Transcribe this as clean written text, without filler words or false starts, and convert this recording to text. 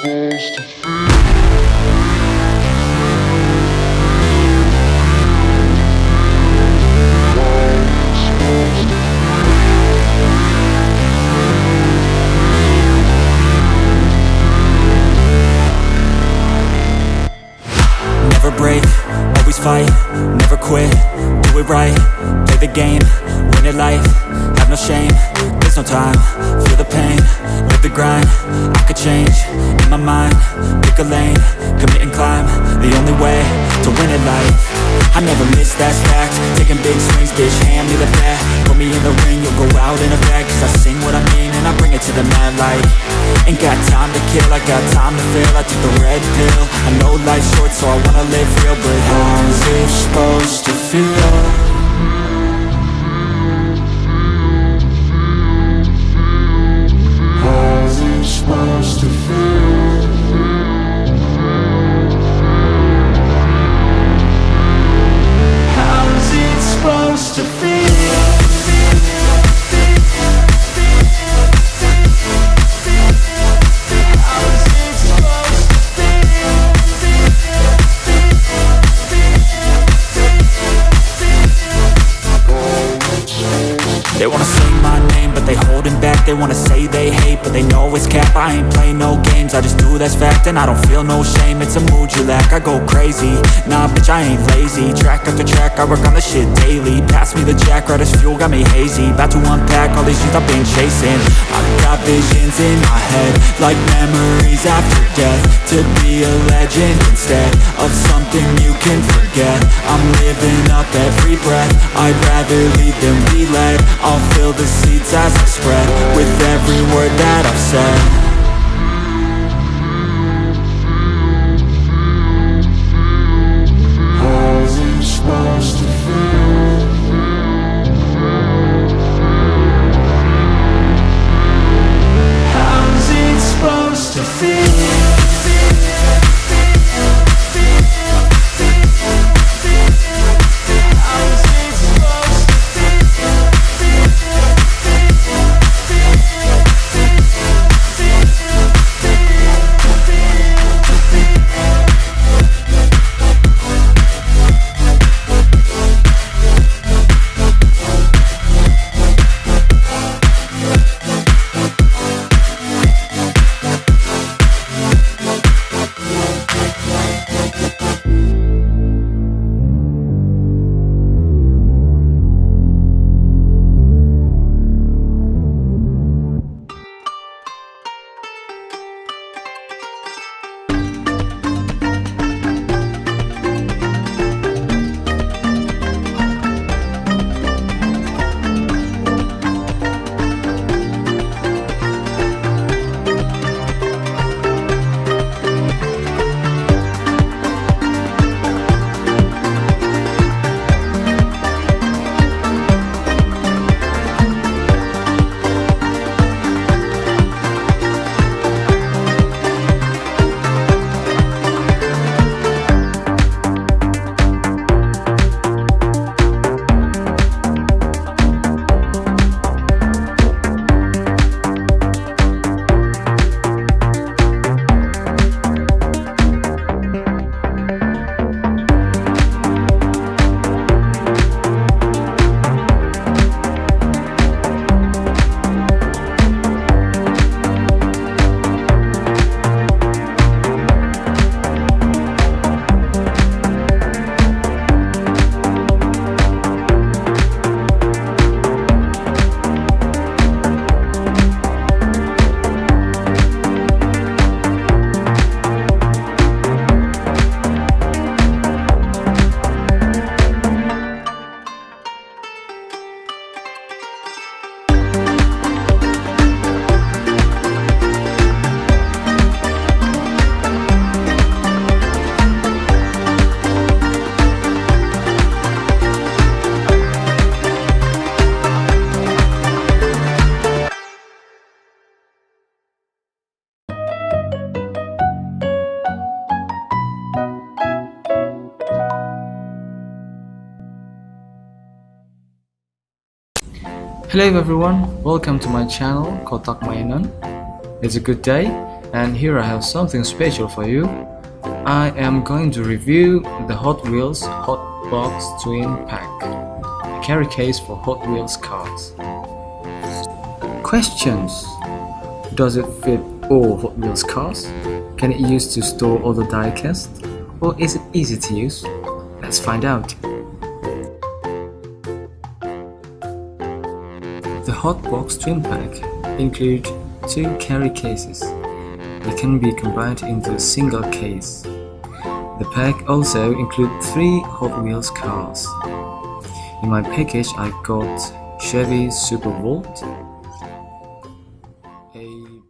supposed to feel? Never break, always fight, never quit, do it right, play the game, win it life, have no shame, there's no time, feel the pain, live the grind, I could change, in my mind, pick a lane, commit and climb, the only way to win it life. I never miss, that's fact, taking big swings, bitch, hand me the bat, put me in the ring, you'll go out in a bag, cause I sing what I mean and I bring it to the mad light. Ain't got time to kill, I got time to feel, I took the red pill, I know life's short so I wanna live real, but how's it supposed to feel? How's it supposed to feel? How's it supposed to feel? They wanna sing my name, but they holding back. They wanna say they hate, but they know it's cap. I ain't play no games, I just do that's fact. And I don't feel no shame, it's a mood you lack. I go crazy, nah bitch I ain't lazy. Track after track, I work on this shit daily. Pass me the jack, right as fuel, got me hazy. About to unpack all these things I've been chasing. I've got visions in my head, like memories after death. To be a legend instead of something you can forget. I'm living up every breath, I'd rather lead than be led. I'll fill the seats as I spread with every word that I've said. How's it supposed to feel? How's it supposed to feel? Hello everyone, welcome to my channel Kotak Mainan. It's a good day And here I have something special for you. I am going to review the Hot Wheels Hot Box Twin Pack, a carry case for Hot Wheels cars. Questions: does it fit all Hot Wheels cars? Can it use to store all the die-cast? Or is it easy to use? Let's find out. The Hot Box Twin Pack include 2 carry cases. They can be combined into a single case. The pack also includes 3 Hot Wheels cars. In my package I got Chevy Super Volt, a